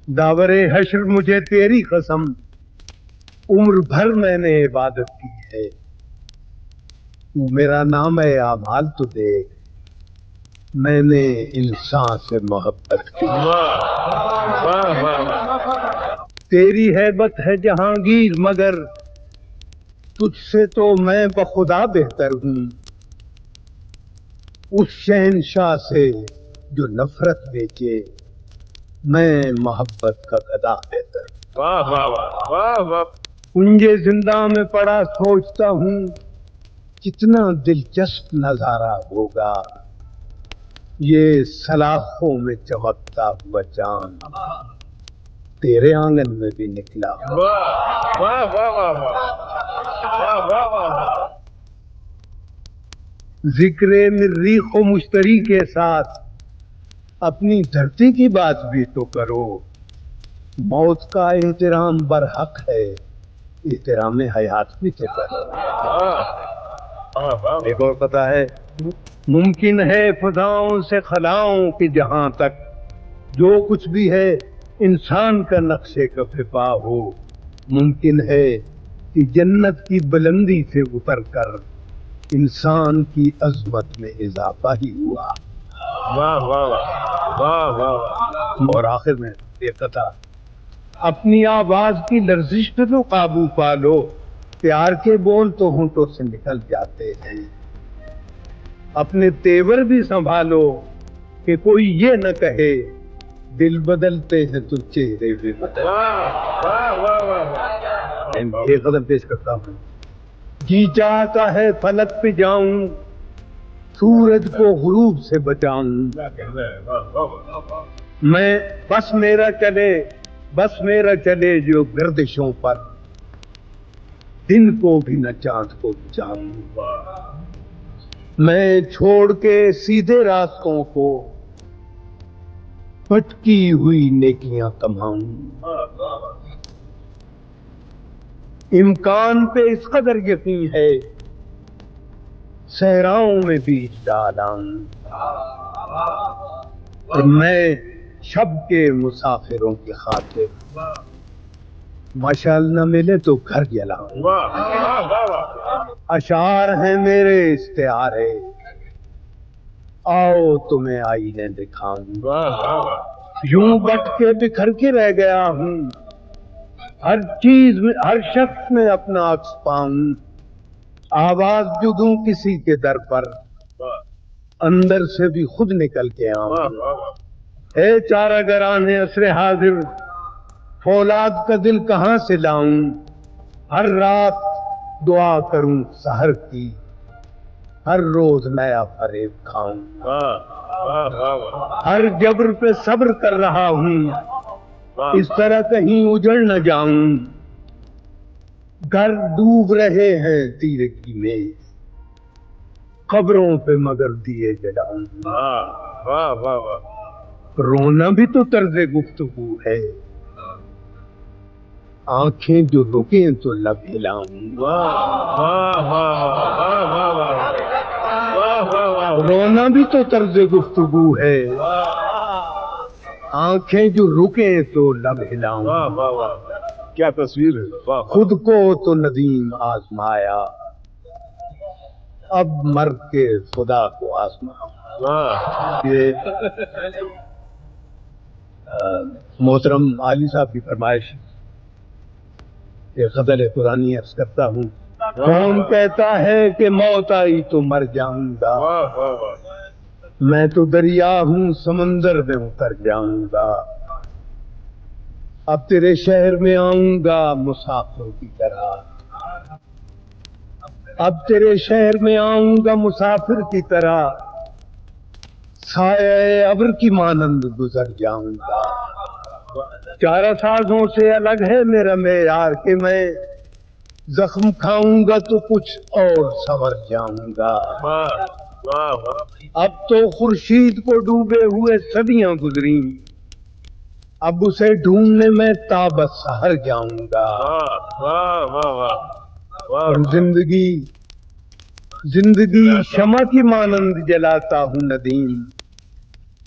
داور حشر مجھے تیری قسم عمر بھر میں نے عبادت کی ہے. تو میرا نام ہے اعمال تو دیکھ میں نے انسان سے محبت کی. تیری ہیبت ہے جہانگیر مگر تجھ سے تو میں بخدا بہتر ہوں. اس شہنشاہ سے جو نفرت بیچے میں محبت کا گدا بہتر. واہ واہ واہ واہ واہ. کنجے زندہ میں پڑا سوچتا ہوں کتنا دلچسپ نظارہ ہوگا یہ سلاخوں میں چمکتا ہوا چاند تیرے آنگن میں بھی نکلا. واہ واہ واہ واہ واہ واہ واہ. ذکر مریخ و مشتری کے ساتھ اپنی دھرتی کی بات بھی تو کرو. موت کا احترام برحق ہے احترام حیات بھی تو کرو. ایک اور پتہ ہے ممکن ہے فضاؤں سے خلاؤں کی جہاں تک جو کچھ بھی ہے انسان کا نقشے کفا ہو. ممکن ہے کہ جنت کی بلندی سے اتر کر انسان کی عظمت میں اضافہ ہی ہوا. واہ واہ واہ واہ واہ. اور آخر میں یہ قطع اپنی آواز کی لرزش پہ تو قابو پا لو. پیار کے بول تو ہونٹوں سے نکل جاتے ہیں. اپنے تیور بھی سنبھالو کہ کوئی یہ نہ کہے دل بدلتے ہیں تو چہرے بھی بدلتے. واہ واہ واہ. ایک قدم پیش کرتا ہوں. جی چاہتا ہے فلک پہ جاؤں سورج کو غروب سے بچاؤں. میں بس میرا چلے جو گردشوں پر دن کو بھی نہ چاند کو جاؤں. میں چھوڑ کے سیدھے راستوں کو بھٹکی ہوئی نیکیاں کماؤں. امکان پہ اس قدر یقین ہے صحراؤں میں بیج ڈالاں. اور میں شب کے مسافروں کی خاطر مشعل نہ ملے تو گھر جلاؤں. اشعار ہیں میرے استعارے آؤ تمہیں آئینے دکھاؤں. یوں بٹ کے بکھر کے رہ گیا ہوں ہر چیز میں ہر شخص میں اپنا عکس پاؤں. آواز جو دوں کسی کے در پر اندر سے بھی خود نکل کے آؤں. اے چارہ گران عصر حاضر فولاد کا دل کہاں سے لاؤں. ہر رات دعا کروں سحر کی ہر روز نیا فریب کھاؤں. ہر جبر پہ صبر کر رہا ہوں اس طرح کہیں اجڑ نہ جاؤں. گھر ڈوب رہے ہیں تیرگی میں قبروں پہ مگر دیے جلاؤں. رونا بھی تو طرز گفتگو ہے آنکھیں جو رکیں تو لب ہلاؤں. رونا بھی تو طرز گفتگو ہے آنکھیں جو رکیں تو لب ہلاؤں. کیا تصویر ہے. خود کو تو ندیم آزمایا اب مر کے خدا کو آزماؤں. یہ محترم عالی صاحب کی فرمائش یہ غزل قرآنی عرض کرتا ہوں. کون کہتا ہے کہ موت آئی تو مر جاؤں گا میں تو دریا ہوں سمندر میں اتر جاؤں گا. اب تیرے شہر میں آؤں گا مسافر کی طرح اب تیرے شہر میں آؤں گا مسافر کی طرح سایہ ابر کی مانند گزر جاؤں گا. چارہ سازوں سے الگ ہے میرا معیار کہ میں زخم کھاؤں گا تو کچھ اور سنور جاؤں گا. اب تو خورشید کو ڈوبے ہوئے صدیاں گزری اب اسے ڈھونڈنے میں تاب سحر جاؤں گا. اور زندگی شمع کی مانند جلاتا ہوں ندیم